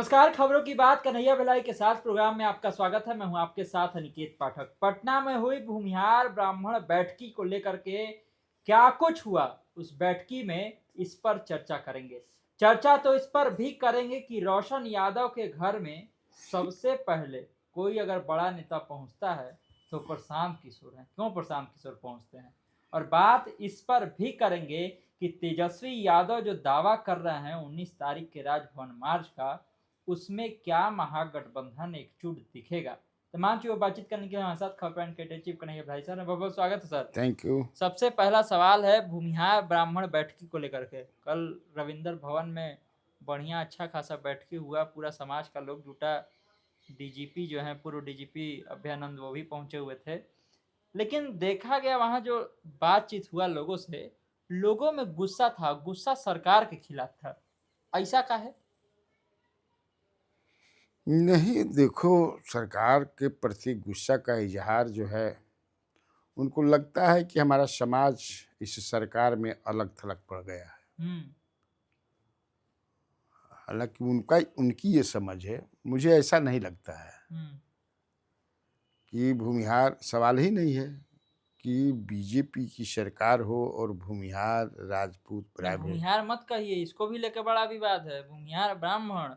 नमस्कार, खबरों की बात कन्हैया भिलाई के साथ प्रोग्राम में आपका स्वागत है। मैं हूं आपके साथ अनिकेत पाठक। पटना में हुई भूमिहार ब्राह्मण बैठकी को लेकर के क्या कुछ हुआ, उस बैठकी में इस पर चर्चा करेंगे। चर्चा तो इस पर भी करेंगे कि रोशन यादव के घर में सबसे पहले कोई अगर बड़ा नेता पहुंचता है तो प्रशांत किशोर हैं। क्यों प्रशांत किशोर पहुंचते हैं, और बात इस पर भी करेंगे कि तेजस्वी यादव जो दावा कर रहे हैं 19 तारीख के राजभवन मार्च का, उसमें क्या महागठबंधन एकजुट दिखेगा। तमाम चीजों बातचीत करने के लिए हमारे साथ खबर के चीफ कन्हैया भाई सर, बहुत बहुत स्वागत है सर। Thank you. सबसे पहला सवाल है भूमिहार ब्राह्मण बैठकी को लेकर के। कल रविंद्र भवन में बढ़िया अच्छा खासा बैठकी हुआ, पूरा समाज का लोग जुटा। डीजीपी जो है, पूर्व डीजीपी अभयानंद, वो भी पहुंचे हुए थे। लेकिन देखा गया वहां जो बातचीत हुआ लोगों से, लोगों में गुस्सा था, गुस्सा सरकार के खिलाफ था। ऐसा का है? नहीं, देखो, सरकार के प्रति गुस्सा का इजहार जो है, उनको लगता है कि हमारा समाज इस सरकार में अलग थलग पड़ गया है। हालांकि उनकी ये समझ है, मुझे ऐसा नहीं लगता है कि भूमिहार सवाल ही नहीं है कि बीजेपी की सरकार हो और भूमिहार राजपूत ब्राह्मण। भूमिहार मत कहिए, इसको भी लेकर बड़ा विवाद है। भूमिहार ब्राह्मण,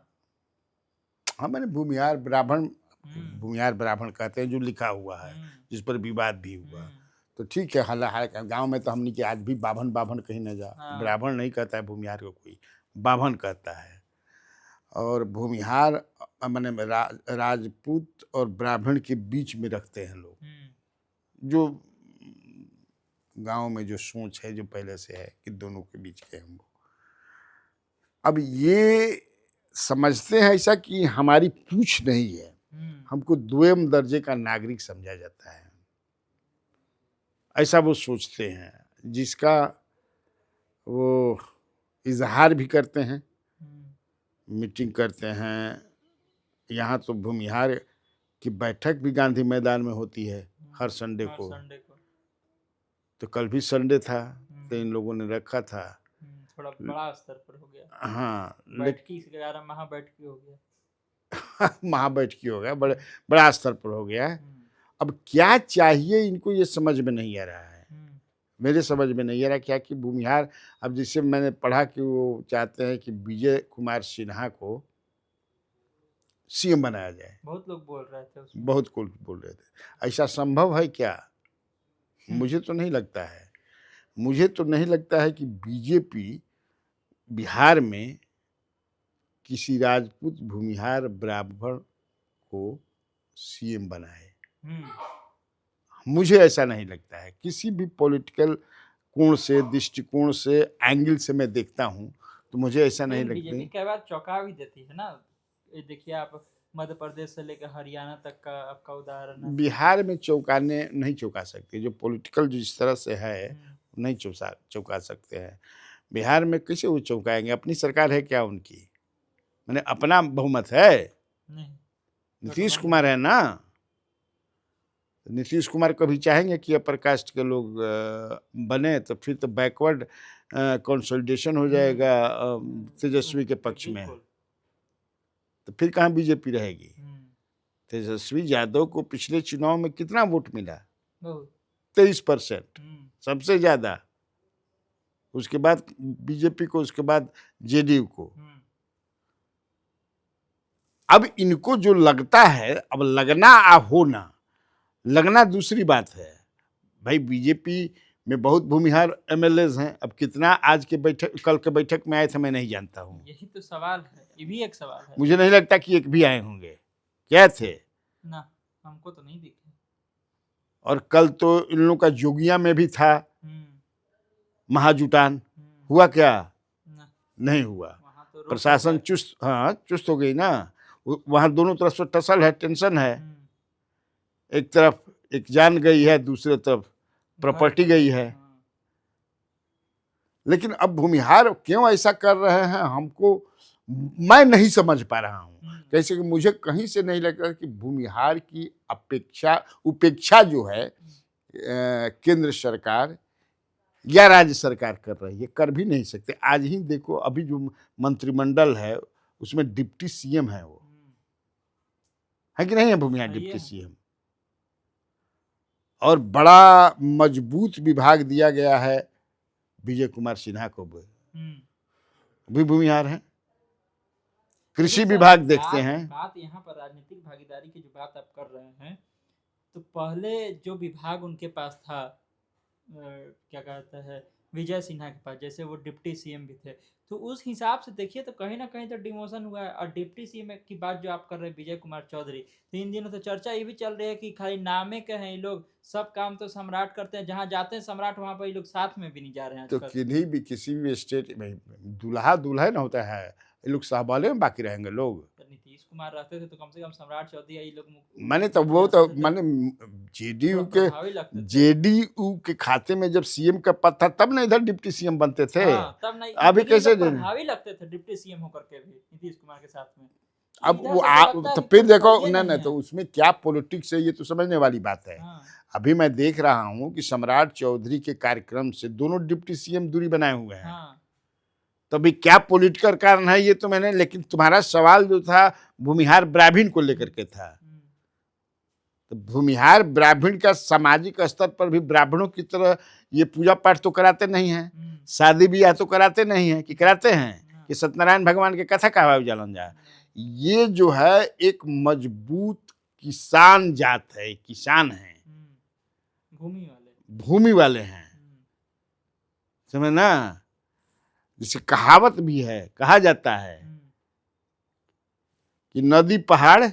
हाँ, मैंने भूमिहार ब्राह्मण कहते हैं जो लिखा हुआ है, जिस पर विवाद भी हुआ। तो ठीक है, हालांकि गांव में तो हमने कि आज भी बाभन बाभन कहीं न जा। ब्राह्मण नहीं कहता है भूमिहार को, कोई बाभन कहता है। और भूमिहार माने राजपूत और ब्राह्मण के बीच में रखते हैं लोग, जो गांव में जो सोच है, जो पहले से है कि दोनों के बीच के हम। अब ये समझते हैं ऐसा कि हमारी पूछ नहीं है, हमको द्वितीय दर्जे का नागरिक समझा जाता है, ऐसा वो सोचते हैं, जिसका वो इजहार भी करते हैं, मीटिंग करते हैं। यहाँ तो भूमिहार की बैठक भी गांधी मैदान में होती है हर संडे को। तो कल भी संडे था, तो इन लोगों ने रखा था। थोड़ा बड़ा स्तर पर हो गया। हाँ, बैठकी के कारण महाबैठकी हो गया। महाबैठकी हो गया, बड़ा स्तर पर हो गया है। अब क्या चाहिए इनको, ये समझ में नहीं आ रहा है। मेरे समझ में नहीं आ रहा क्या कि भूमिहार, अब जिससे मैंने पढ़ा कि वो चाहते हैं कि विजय कुमार सिन्हा को सीएम बनाया जाए। बहुत लोग बोल रहे थे उसमें। बहुत कुछ बोल रहे थे। ऐसा संभव है क्या? मुझे तो नहीं लगता है। मुझे तो नहीं लगता है कि बीजेपी बिहार में किसी राजपूत भूमिहार ब्राह्मण को सीएम बनाए। मुझे ऐसा नहीं लगता है। किसी भी पॉलिटिकल कोण से, दृष्टिकोण से, एंगल से मैं देखता हूँ तो मुझे ऐसा नहीं लगता। बीजेपी कई बार चौंका भी देती है ना। देखिए आप, मध्य प्रदेश से लेकर हरियाणा तक का आपका उदाहरण है। बिहार में चौंकाने नहीं चौंका सकते, जो पॉलिटिकल जिस तरह से है नहीं चौंका सकते हैं। बिहार में कैसे वो चौंकाएंगे? अपनी सरकार है क्या उनकी? मैंने अपना बहुमत है नहीं। नीतीश कुमार है ना। नीतीश कुमार कभी चाहेंगे कि अपर कास्ट के लोग बने, तो फिर तो बैकवर्ड कंसोलिडेशन हो जाएगा तेजस्वी के पक्ष में। तो फिर कहाँ बीजेपी रहेगी? तेजस्वी यादव को पिछले चुनाव में कितना वोट मिला? 23%, सबसे ज्यादा। उसके बाद बीजेपी को, उसके बाद जेडीयू को। अब इनको जो लगता है, अब लगना होना, लगना दूसरी बात है भाई। बीजेपी में बहुत भूमिहार एमएलएज हैं। अब कितना आज के बैठक, कल के बैठक में आए थे मैं नहीं जानता हूँ। यही तो सवाल है, ये भी एक सवाल है। मुझे नहीं लगता कि एक भी आए होंगे। क्या थे ना, हमको तो नहीं दिखे। और कल तो इन लोगों का जोगिया में भी था महाजुटान। हुआ क्या? नहीं हुआ। तो प्रशासन चुस्त हो गई ना। वहां दोनों तरफ से टसल है, टेंशन है। एक तरफ एक जान गई है, दूसरे तरफ प्रॉपर्टी गई है। लेकिन अब भूमिहार क्यों ऐसा कर रहे हैं, हमको मैं नहीं समझ पा रहा हूँ। कैसे कि मुझे कहीं से नहीं लगता कि भूमिहार की उपेक्षा जो है केंद्र सरकार या राज्य सरकार कर रही है। कर भी नहीं सकते। आज ही देखो, अभी जो मंत्रिमंडल है उसमें डिप्टी सीएम है वो, है कि नहीं है भूमिहार डिप्टी सीएम। और बड़ा मजबूत विभाग दिया गया है विजय कुमार सिन्हा को, भी भूमिहार है। कृषि विभाग देखते हैं। बात यहाँ पर राजनीतिक भागीदारी की जो बात आप कर रहे हैं, तो पहले जो विभाग उनके पास था, क्या कहते हैं, विजय सिन्हा के पास, जैसे वो डिप्टी सीएम भी थे, तो उस हिसाब से देखिए तो कहीं ना कहीं तो डिमोशन हुआ है। और डिप्टी सीएम की बात जो आप कर रहे हैं विजय कुमार चौधरी, तो इन दिनों तो चर्चा ये भी चल रही है कि खाली नामे के हैं ये लोग, सब काम तो सम्राट करते हैं, जहाँ जाते हैं सम्राट वहाँ पर ये लोग साथ में भी नहीं जा रहे हैं तो आजकल। किन्हीं भी किसी भी स्टेट में दूल्हा दुल्हन होता है, ये लोग साहबाले में बाकी रहेंगे लोग। तो नीतीश कुमार रहते थे तो कम से कम सम्राट चौधरी ये लोग मैंने तो वो तो मैंने जेडीयू के खाते में जब सीएम का पद था तब ना इधर डिप्टी सीएम बनते थे। तब नहीं, अभी कैसे प्रभावी लगते थे डिप्टी सीएम होकर के भी नीतीश कुमार के साथ में। अब वो तो फिर देखो ना तो उसमें क्या पॉलिटिक्स है, ये तो समझने वाली बात है। अभी मैं देख रहा हूँ कि सम्राट चौधरी के कार्यक्रम से दोनों डिप्टी सीएम दूरी बनाए हुए हैं। तो अभी क्या पॉलिटिकल कारण है ये तो मैंने, लेकिन तुम्हारा सवाल जो था भूमिहार ब्राह्मण को लेकर के था, तो भूमिहार ब्राह्मण का सामाजिक स्तर पर भी ब्राह्मणों की तरह ये पूजा पाठ तो कराते नहीं हैं, शादी ब्याह तो कराते नहीं हैं, कि कराते हैं कि सत्यनारायण भगवान के कथा कहवाए जलन जाए। ये जो है एक मजबूत किसान जात है, किसान है, भूमि वाले हैं, समझ ना। जिसे कहावत भी है, कहा जाता है कि नदी पहाड़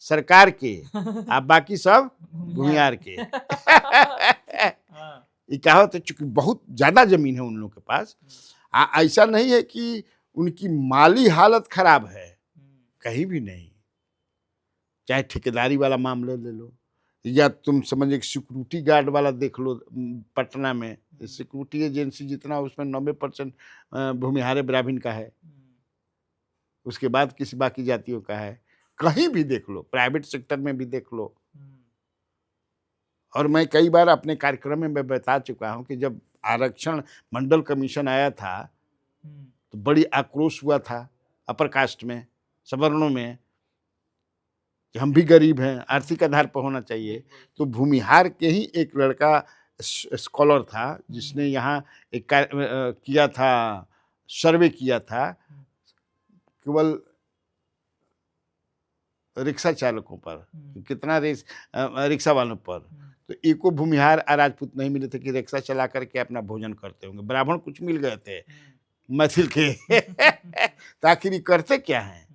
सरकार के, आप बाकी सब भूमिहार के। ये कहावत है, चूंकि बहुत ज्यादा जमीन है उन लोगों के पास। ऐसा नहीं है कि उनकी माली हालत खराब है, कहीं भी नहीं। चाहे ठेकेदारी वाला मामला ले लो, या तुम समझ सिक्योरिटी गार्ड वाला देख लो, पटना में सिक्योरिटी एजेंसी जितना उसमें 90% भूमिहार ब्राह्मण का है, उसके बाद किसी बाकी जातियों का है। कहीं भी देख लो, प्राइवेट सेक्टर में भी देख लो। और मैं कई बार अपने कार्यक्रम में मैं बता चुका हूं कि जब आरक्षण मंडल कमीशन आया था तो बड़ी आक्रोश हुआ था अपर कास्ट में, सवर्णों में, कि हम भी गरीब हैं, आर्थिक आधार पर होना चाहिए। तो भूमिहार के ही एक लड़का स्कॉलर था जिसने यहाँ एक किया था, सर्वे किया था केवल रिक्शा चालकों पर, कितना रिक्शा वालों पर, तो एको भूमिहार राजपूत नहीं मिले थे कि रिक्शा चला करके अपना भोजन करते होंगे। ब्राह्मण कुछ मिल गए थे मैथिल के। तो आखिर ये करते क्या हैं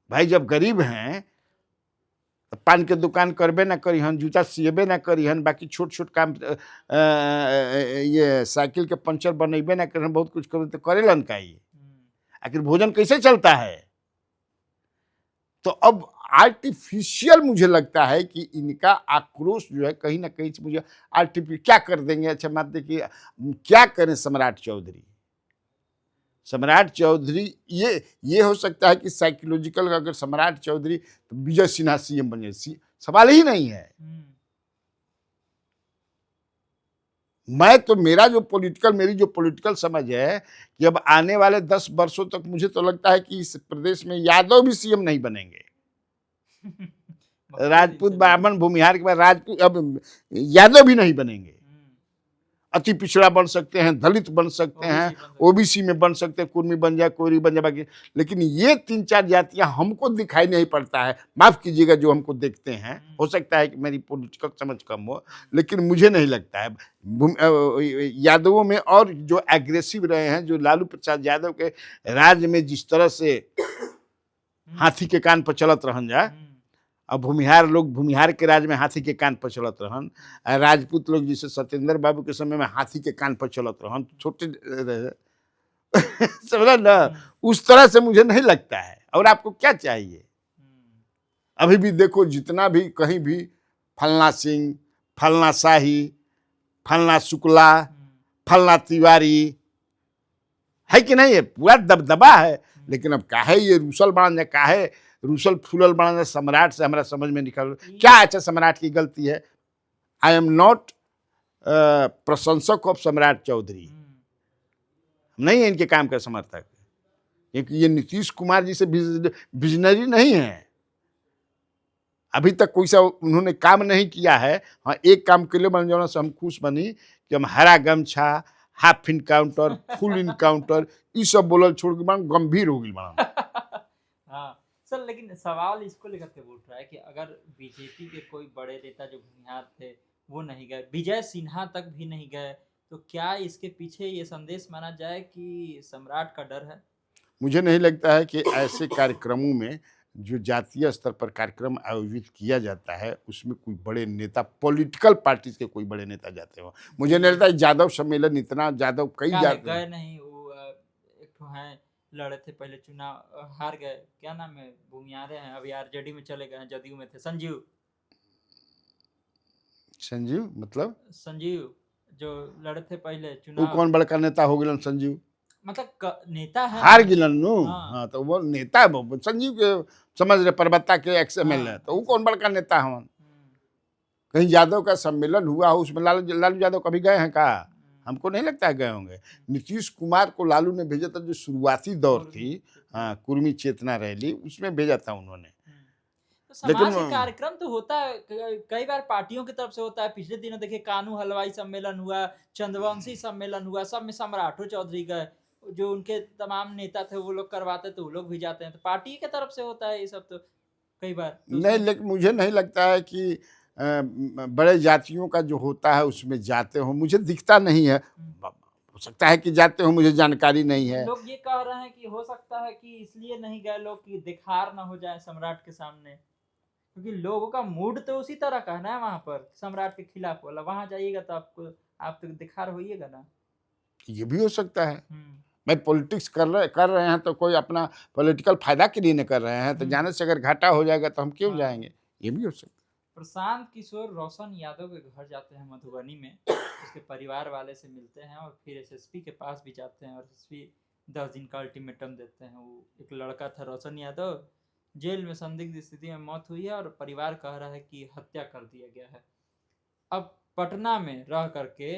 भाई? जब गरीब हैं तो पान के दुकान करबे ना करी हन, जूता सिएबे ना करी हन, बाकी छोट छोट काम ये साइकिल के पंचर बनेबे ना कर, बहुत कुछ कर, तो करेलन का ही। आखिर भोजन कैसे चलता है? तो अब आर्टिफिशियल मुझे लगता है कि इनका आक्रोश जो है कहीं ना कहीं से मुझे आर्टिफिशियल क्या कर देंगे। अच्छा मत देखिए क्या करें सम्राट चौधरी। सम्राट चौधरी ये हो सकता है कि साइकोलॉजिकल अगर सम्राट चौधरी तो विजय सिन्हा सीएम बन जाए, सवाल ही नहीं है। मैं तो मेरी जो पॉलिटिकल समझ है कि अब आने वाले 10 वर्षों तक मुझे तो लगता है कि इस प्रदेश में यादव भी सीएम नहीं बनेंगे। राजपूत ब्राह्मण भूमिहार के बाद राजपूत अब यादव भी नहीं बनेंगे। अति पिछड़ा बन सकते हैं, दलित बन सकते हैं, ओबीसी में बन सकते हैं, कुर्मी बन जाए, कोरी बन जाए, बाकी। लेकिन ये 3-4 जातियां हमको दिखाई नहीं पड़ता है, माफ कीजिएगा जो हमको देखते हैं। हो सकता है कि मेरी पॉलिटिकल समझ कम हो, लेकिन मुझे नहीं लगता है यादवों में। और जो एग्रेसिव रहे हैं, जो लालू प्रसाद यादव के राज में जिस तरह से हाथी के कान पर चलत रहन जाए, अब भूमिहार लोग भूमिहार के राज में हाथी के कान पर चलत रहन, राजपूत लोग जिसे सत्येंद्र बाबू के समय में हाथी के कान पर चलत रहन, छोटे समझा ना, उस तरह से मुझे नहीं लगता है। और आपको क्या चाहिए? अभी भी देखो, जितना भी कहीं भी फलना सिंह, फलना शाही, फलना शुक्ला, फलना तिवारी है कि नहीं है? पूरा दबदबा है। लेकिन अब काहे ये रूसल बना, काहे रूसल फूलल बना सम्राट से हमारा समझ में निकल क्या। अच्छा सम्राट की गलती है, आई एम नॉट प्रशंसक ऑफ सम्राट चौधरी, नहीं है इनके काम का समर्थक, क्योंकि ये नीतीश कुमार जी से विजनरी नहीं है। अभी तक कोई सा उन्होंने काम नहीं किया है। हाँ, एक काम के लिए बन जाना से हम खुश बनी कि हम हरा गमछा, हाफ इनकाउंटर, फुल इनकाउंटर ये सब बोलल छोड़ के बन गंभीर हो गई बना। हाँ सर, लेकिन सवाल इसको लेकर के उठ रहा है कि अगर बीजेपी के कोई बड़े नेता जो भूमिहार थे वो नहीं गए, विजय सिन्हा तक भी नहीं गए, तो क्या इसके पीछे ये संदेश माना जाए कि सम्राट का डर है? मुझे नहीं लगता है कि ऐसे कार्यक्रमों में जो जातीय स्तर पर कार्यक्रम आयोजित किया जाता है उसमें कोई बड़े नेता, पॉलिटिकल पार्टीज के कोई बड़े नेता जाते हो। मुझे नहीं लगता यादव सम्मेलन इतना, यादव कई जाते गए नहीं वो एक तो हैं लड़े थे पहले चुनाव, हार गए, क्या नाम है, भूमिहारे हैं, अभी आरजेडी में चले गए हैं, जदयू में थे, संजीव मतलब संजीव जो लड़े थे पहले वो चुनाव, कौन बड़का नेता हो गए संजीव? मतलब नेता है, हार गिलन नु। हाँ। हाँ तो वो नेता है, वो संजीव के समझ रहे, परबत्ता के XML है, तो वो कौन बड़का नेता है? कहीं यादव का सम्मेलन हुआ हो उसमें लालू यादव कभी गए हैं का? हमको नहीं लगता है गए होंगे। नीतीश कुमार को लालू ने भेजा था, जो शुरुआती दौर थी, हाँ, कुर्मी चेतना रैली, उसमें भेजा था उन्होंने। तो समाज कार्यक्रम तो होता है, कई बार पार्टियों की तरफ से होता है। पिछले दिनों देखिए कानू हलवाई सम्मेलन हुआ, चंद्रवंशी सम्मेलन हुआ, सब में सम्राटो चौधरी गए, जो उनके तमाम नेता थे वो लोग करवाते तो वो लोग भी जाते हैं, तो पार्टी की तरफ से होता है ये सब। तो कई बार तो नहीं, लेकिन मुझे नहीं लगता है कि बड़े जातियों का जो होता है उसमें जाते हो, मुझे दिखता नहीं है। हो सकता है कि जाते हो, मुझे जानकारी नहीं है। लोग ये कह रहे हैं कि हो सकता है कि इसलिए नहीं गए लोग कि दिखार ना हो जाए सम्राट के सामने, क्योंकि लोगों का मूड तो उसी तरह का है ना वहां पर, सम्राट के खिलाफ वाला। वहां जाइएगा तो आप तो दिखार होइएगा ना। ये भी हो सकता है। भाई पॉलिटिक्स कर रहे हैं तो कोई अपना पॉलिटिकल फायदा के लिए नहीं कर रहे हैं, तो जाने से अगर घाटा हो जाएगा तो हम क्यों जाएंगे, ये भी हो सकता है। प्रशांत किशोर रोशन यादव के घर जाते हैं मधुबनी में, उसके परिवार वाले से मिलते हैं और फिर SSP के पास भी जाते हैं और SSP 10 दिन का अल्टीमेटम देते हैं। वो एक लड़का था रोशन यादव, जेल में संदिग्ध स्थिति में मौत हुई है और परिवार कह रहा है कि हत्या कर दिया गया है। अब पटना में रह करके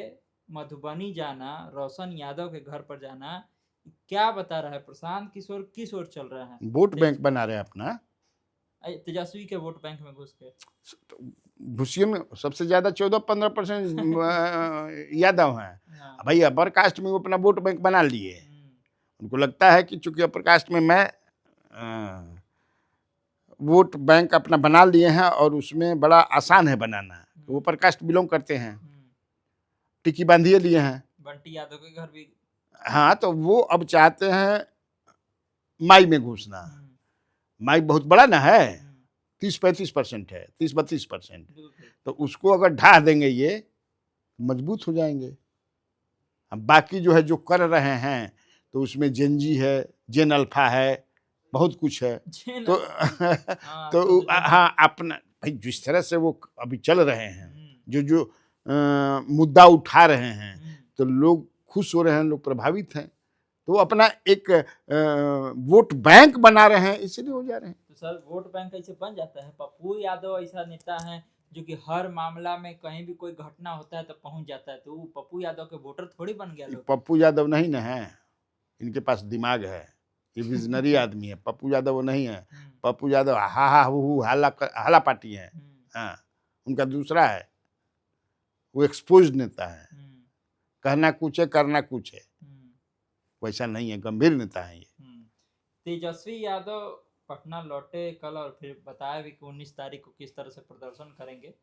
मधुबनी जाना, रोशन यादव के घर पर जाना, क्या बता रहा है प्रशांत किशोर किस ओर चल रहा है? वोट बैंक बना रहे हैं अपना, तेजस्वी के वोट बैंक में घुस के। घुसिए में सबसे ज्यादा 14-15% यादव हैं। भाई अपर कास्ट में वो अपना वोट बैंक बना लिए। उनको लगता है कि चूंकि अपर कास्ट में मैं वोट बैंक अपना बना लिए हैं और उसमें बड़ा आसान है बनाना, तो वो अपर कास्ट बिलोंग करते हैं, टिकी बांधिए लिए हैं। बंटी यादव के घर भी, हाँ, तो वो अब चाहते हैं माई में घुसना। माई बहुत बड़ा ना है, 30-35% है, 30-32%। तो उसको अगर ढा देंगे ये मजबूत हो जाएंगे। अब बाकी जो है जो कर रहे हैं तो उसमें जेनजी है, जेन अल्फा है, बहुत कुछ है। तो तो हाँ, अपना भाई जिस तरह से वो अभी चल रहे हैं, जो मुद्दा उठा रहे हैं, तो लोग खुश हो रहे हैं, लोग प्रभावित हैं, तो वो अपना एक वोट बैंक बना रहे हैं, इसलिए हो जा रहे हैं। तो सर वोट बैंक कैसे बन जाता है? पप्पू यादव ऐसा नेता है जो कि हर मामला में कहीं भी कोई घटना होता है तो पहुंच जाता है, तो वो पप्पू यादव के वोटर थोड़ी बन गया लोग। पप्पू यादव नहीं ना है, इनके पास दिमाग है, ये विजनरी आदमी है। पप्पू यादव वो नहीं है। पप्पू यादव हा हा हु हाला पार्टी है। हाँ, उनका दूसरा है, वो एक्सपोज्ड नेता है, कहना कुछ है करना कुछ है, वैसा नहीं है, गंभीर नेता है ये। तेजस्वी यादव पटना लौटे कल और फिर बताया भी कि 19 तारीख को किस तरह से प्रदर्शन करेंगे।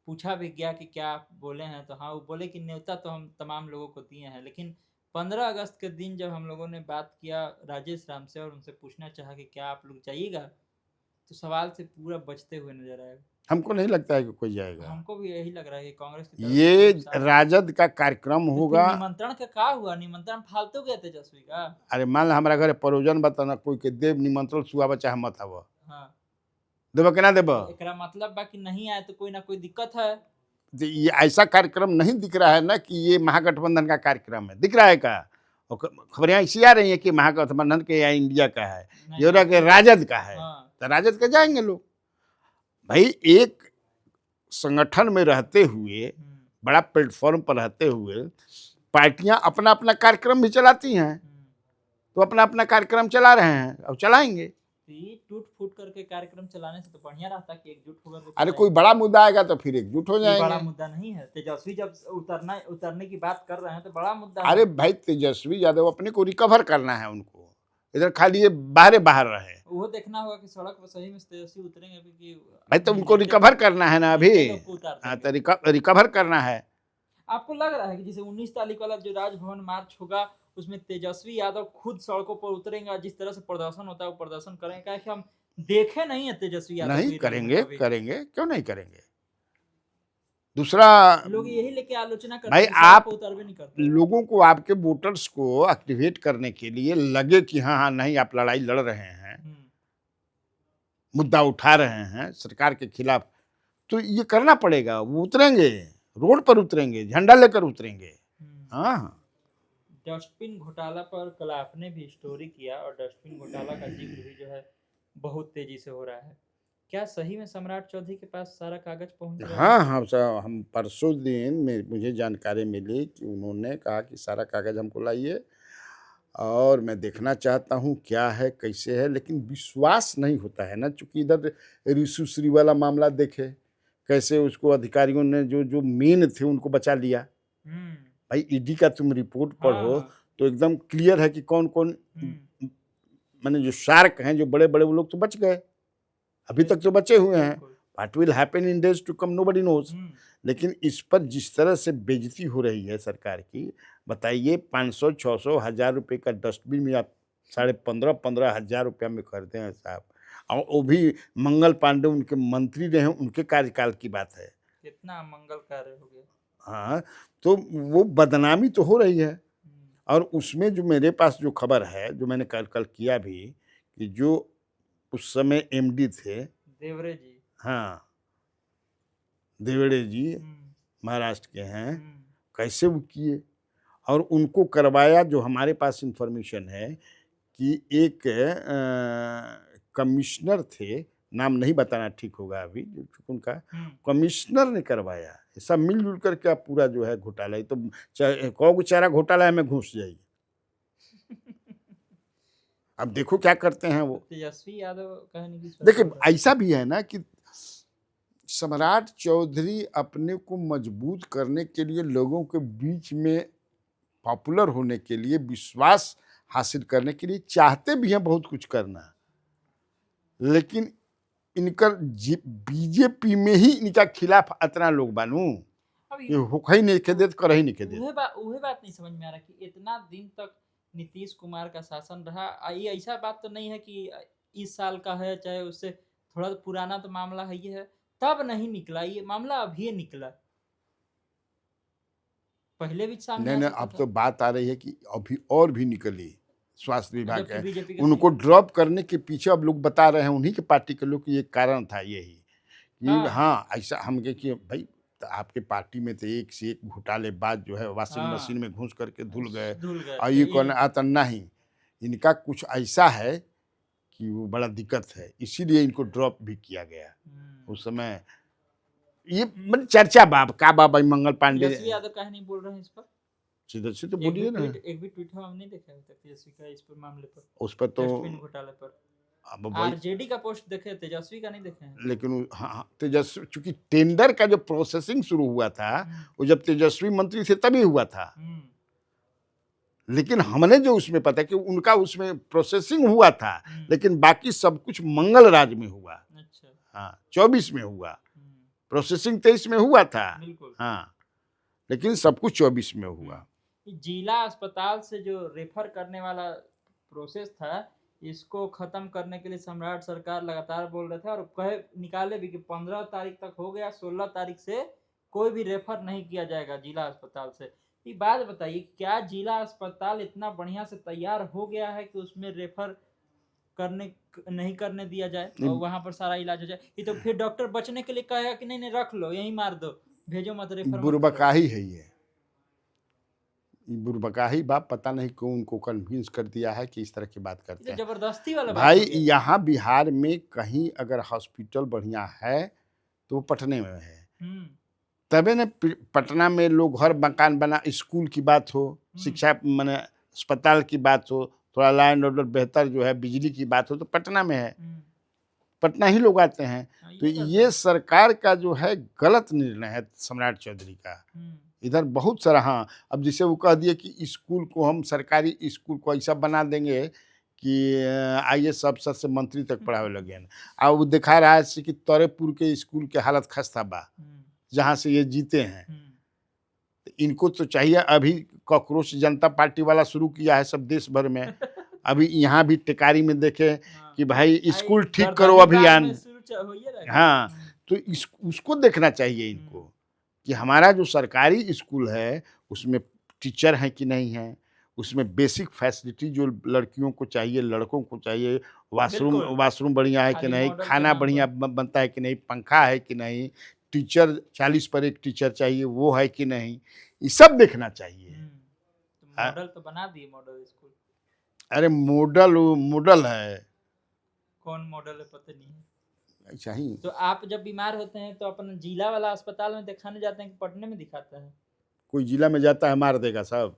पूछा भी गया कि क्या आप बोले हैं, तो हाँ, वो बोले कि न्योता तो हम तमाम लोगों को दिए हैं, लेकिन 15 अगस्त के दिन जब हम लोगों ने बात किया राजेश राम से और उनसे पूछना चाहा कि क्या आप लोग जाइएगा, तो सवाल से पूरा बचते हुए नजर आएगा। हमको नहीं लगता है कि कोई जाएगा। हमको भी यही लग रहा है कि कांग्रेस की ये राजद का कार्यक्रम होगा। निमंत्रण का हुआ? निमंत्रण फालतू गया तेजस्वी का। अरे मान हमारा घर परोजन बताना, कोई के देव निमंत्रण सुआ बचा मत आव, हाँ, देव के ना देव, एकरा मतलब बाकी नहीं आए तो कोई ना कोई दिक्कत है। ये ऐसा कार्यक्रम नहीं दिख रहा है ना कि ये महागठबंधन का कार्यक्रम है, दिख रहा है का? खबरें ऐसी आ रही है कि महागठबंधन के या इंडिया का है, ये के राजद का है। तो राजद का जाएंगे लोग। भाई एक संगठन में रहते हुए, बड़ा प्लेटफॉर्म पर रहते हुए पार्टियां अपना अपना कार्यक्रम भी चलाती हैं, तो अपना अपना कार्यक्रम चला रहे हैं और चलाएंगे। तो ये टूट फूट करके कार्यक्रम चलाने से तो बढ़िया रहता कि एकजुट होकर के अरे चलाएं। कोई बड़ा मुद्दा आएगा तो फिर एकजुट हो ये बड़ा जाएंगे। मुद्दा नहीं है। तेजस्वी जब उतरने की बात कर रहे हैं तो बड़ा मुद्दा अरे है। भाई तेजस्वी यादव अपने को रिकवर करना है उनको, इधर खाली ये बाहर रहे। वो देखना होगा कि सड़क पर सही में तेजस्वी उतरेंगे कि भाई तो उनको रिकवर करना है ना अभी। लोग को उतार हाँ देंगे। तो रिकवर करना है। आपको लग रहा है कि जैसे 19 तारीख वाला जो राजभवन मार्च होगा उसमें तेजस्वी यादव खुद सड़कों पर उतरेंगे, जिस तरह से प्रदर्शन होता है वो प्रदर्शन करेंगे? क्या कि हम देखे नहीं है तेजस्वी यादव नहीं की करेंगे, कभी। करेंगे क्यों नहीं करेंगे। दूसरा लोग यही लेके आलोचना करते भाई हैं कि सड़क आप पर उतरवे नहीं करते। लोगों को, आपके वोटर्स को एक्टिवेट करने के लिए लगे कि हाँ हाँ नहीं आप लड़ाई लड़ रहे हैं, मुद्दा उठा रहे हैं सरकार के खिलाफ, तो ये करना पड़ेगा। वो उतरेंगे, रोड पर उतरेंगे, झंडा लेकर उतरेंगे। हाँ डस्टबिन घोटाला पर कल आपने भी स्टोरी किया और डस्टबिन घोटाला का जिक्र भी जो है बहुत तेजी से हो रहा है। क्या सही में सम्राट चौधरी के पास सारा कागज पहुंच रहा है? हाँ हाँ सर, हम परसों दिन में मुझे जानकारी मिली कि उन्होंने कहा कि सारा कागज हमको लाइए और मैं देखना चाहता हूँ क्या है कैसे है, लेकिन विश्वास नहीं होता है ना, चूंकि इधर रिशु श्री वाला मामला देखे कैसे उसको अधिकारियों ने जो जो मेन थे उनको बचा लिया। भाई ईडी का तुम रिपोर्ट पढ़ो तो एकदम क्लियर है कि कौन कौन माने जो शार्क हैं, जो बड़े बड़े वो लोग तो बच गए, अभी तक तो बचे हुए हैं। What will happen in days to come nobody knows. लेकिन इस पर जिस तरह से बेइज्जती हो रही है सरकार की, बताइए 500, 600, 1000 रुपये का डस्टबिन में आप 15,500 रुपया में खरीदे हैं साहब, और वो भी मंगल पांडे उनके मंत्री रहे, उनके कार्यकाल की बात है। कितना मंगल कार्य हो गया। हाँ तो वो बदनामी तो हो रही है। और उसमें जो मेरे पास जो खबर है, जो मैंने कल किया भी, कि जो उस समय एमडी थे देवरे जी, हाँ देवड़े जी महाराष्ट्र के हैं, कैसे वो किए और उनको करवाया। जो हमारे पास इंफॉर्मेशन है कि एक कमिश्नर थे, नाम नहीं बताना ठीक होगा अभी, जो उनका कमिश्नर ने करवाया। सब मिलजुल करके आप पूरा जो है घोटाला, तो कौ चारा घोटाला में घुस जाइए। अब देखो क्या करते हैं वो तेजस्वी यादव कहने की। देखिए ऐसा भी है ना कि सम्राट चौधरी अपने को मजबूत करने के लिए, लोगों के बीच में पॉपुलर होने के लिए, विश्वास हासिल करने के लिए चाहते भी हैं बहुत कुछ करना, लेकिन इनका बीजेपी में ही इनका खिलाफ इतना लोग बनू ये होख ही नहीं के दे, कर ही नहीं के दे। वही बात नहीं समझ में आ रहा कि इतना दिन तक नीतीश कुमार का शासन रहा। ये ऐसा बात तो नहीं है कि इस साल का है, चाहे उससे थोड़ा पुराना तो मामला है, ये है तब नहीं निकला, ये मामला अभी निकला, पहले भी सामने नहीं, अब तो बात आ रही है कि अभी और भी निकली। स्वास्थ्य विभाग है, उनको ड्रॉप करने के पीछे अब लोग बता रहे हैं, उन्हीं के पार्टी के लोग, ये कारण था यही कि हाँ ऐसा हम कि भाई तो आपके पार्टी में तो एक से एक घोटालेबाज जो है वॉशिंग मशीन में घुस करके धुल गए, और ये कौन आता नहीं, इनका कुछ ऐसा है कि वो बड़ा दिक्कत है, इसीलिए इनको ड्रॉप भी किया गया उस समय। ये मतलब चर्चा बाब का बाबा मंगल पांडे यादव कहा नहीं बोल रहे हैं इस पर, सीधे से तो बोलिए ना। एक भी ट्वीट हम नहीं देखा तेजस्वी का इस पर मामले पर, उस पर तो घोटाले पर आरजेडी का पोस्ट देखे, तेजस्वी का नहीं देखे हैं। लेकिन हाँ तेजस्वी, चूंकि टेंडर का जो प्रोसेसिंग शुरू हुआ था वो जब तेजस्वी मंत्री थे तभी हुआ था, लेकिन हमने जो उसमें पता कि उनका उसमें प्रोसेसिंग हुआ था, लेकिन बाकी सब कुछ मंगल राज में हुआ। अच्छा हाँ 24 में हुआ, प्रोसेसिंग 23 में हुआ था। हाँ लेकिन सब कुछ 24 में हुआ। जिला अस्पताल से जो रेफर करने वाला प्रोसेस था, इसको खत्म करने के लिए सम्राट सरकार लगातार बोल रहे थे और कहे निकाले भी कि 15 तारीख तक हो गया, 16 तारीख से कोई भी रेफर नहीं किया जाएगा जिला अस्पताल से। ये बात बताइए, क्या जिला अस्पताल इतना बढ़िया से तैयार हो गया है कि उसमें रेफर नहीं करने दिया जाए और वहां पर सारा इलाज हो जाए? ये तो फिर डॉक्टर बचने के लिए कहेगा कि नहीं रख लो, यहीं मार दो, भेजो मत, रेफर। बुरबकाही है ये बुरबकाही बाप, पता नहीं क्यों उनको कन्विंस कर दिया है कि इस तरह की बात करते हैं। जबरदस्ती वाला भाई यहाँ बिहार में कहीं अगर हॉस्पिटल बढ़िया है तो पटने में है, तबे न पटना में लोग घर मकान बना, स्कूल की बात हो, शिक्षा माने अस्पताल की बात हो, थोड़ा लॉ एंड ऑर्डर बेहतर जो है, बिजली की बात हो तो पटना में है, पटना ही लोग आते हैं। तो ये सरकार का जो है गलत निर्णय है सम्राट चौधरी का। इधर बहुत सारा, हाँ, अब जैसे वो कह दिए कि स्कूल को हम सरकारी स्कूल को ऐसा बना देंगे कि IAS अफसर से मंत्री तक पढ़ावे लगे न। अब वो दिखा रहा है कि तरेपुर के स्कूल के हालत खस्ता बा, जहाँ से ये जीते हैं। इनको तो चाहिए, अभी कॉकरोच जनता पार्टी वाला शुरू किया है सब देश भर में। अभी यहाँ भी टिकारी में देखे कि भाई स्कूल ठीक करो अभियान। हाँ, तो उसको देखना चाहिए इनको कि हमारा जो सरकारी स्कूल है उसमें टीचर हैं कि नहीं है, उसमें बेसिक फैसिलिटी जो लड़कियों को चाहिए, लड़कों को चाहिए, वाशरूम बढ़िया है कि नहीं, खाना बढ़िया बनता है कि नहीं, पंखा है कि नहीं, टीचर 40 पर एक टीचर चाहिए वो है कि नहीं, ये सब देखना चाहिए। तो मॉडल तो बना दिए, मॉडल स्कूल। अरे मॉडल है, कौन मॉडल है पता नहीं है। अच्छा ही। तो आप जब बीमार होते हैं तो अपन जिला वाला अस्पताल में दिखाने जाते हैं कि पटने में दिखाता है? कोई जिला में जाता है मार देगा सब।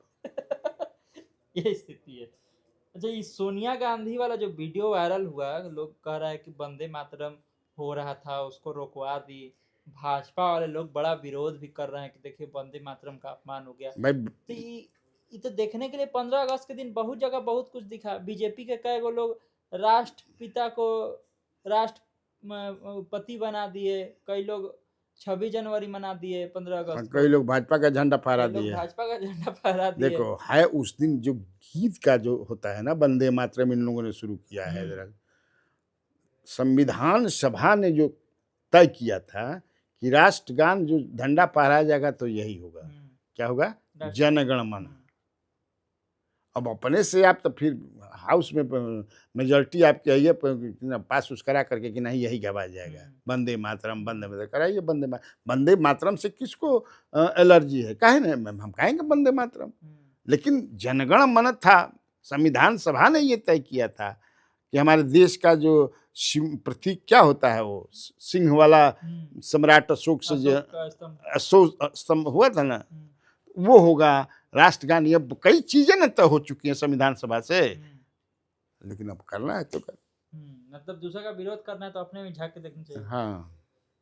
ये स्थिति है। अच्छा, ये सोनिया गांधी वाला जो वीडियो वायरल हुआ, लोग कह रहा है कि वंदे मातरम हो रहा था, उसको रोकवा दी। भाजपा वाले लोग बड़ा विरोध भी कर रहे हैं कि देखिए वंदे मातरम का अपमान हो गया। तो ये तो देखने के लिए 15 अगस्त के दिन बहुत जगह बहुत कुछ दिखा। बीजेपी के कई गो लोग राष्ट्रपिता को राष्ट्रपति बना दिए, कई लोग 26 जनवरी मना दिए, 15 अगस्त कई लोग भाजपा का झंडा फहरा दिए। भाजपा का झंडा फहरा दिए। देखो है उस दिन जो गीत का जो होता है ना, वंदे मातरम इन लोगों ने शुरू किया है। संविधान सभा ने जो तय किया था कि राष्ट्रगान जो झंडा फहराया जाएगा तो यही होगा। क्या होगा? जनगण मन। अब अपने से आप तो फिर हाउस में मेजॉरिटी आपकी है पास उस करा करके कि नहीं यही गवाया जाएगा, वंदे मातरम कराइए। वंदे मातरम से किसको एलर्जी है? काहे ना हम कहेंगे वंदे मातरम, लेकिन जनगण मन था। संविधान सभा ने ये तय किया था कि हमारे देश का जो प्रतीक क्या होता है, वो सिंह वाला सम्राट अशोक से जो अशोक स्तंभ हुआ था ना, वो होगा राष्ट्रगान। ये कई चीजें न तय हो चुकी हैं संविधान सभा से, लेकिन अब करना है तो कर। मतलब दूसरे का विरोध करना है तो अपने में झांक के देखना चाहिए। हाँ,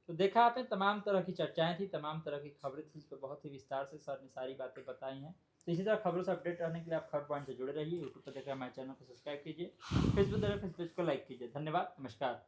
तो देखा आपने, तमाम तरह की चर्चाएं थी, तमाम तरह की खबरें थी, इस पर बहुत ही विस्तार से सर ने सारी बातें बताई हैं। तो इसी तरह खबरों से अपडेट रहने के लिए आप खबर पॉइंट से जुड़े रहिए। यूट्यूब पर देखा हमारे चैनल को सब्सक्राइब कीजिए, फेसबुक पेज को लाइक कीजिए। धन्यवाद, नमस्कार।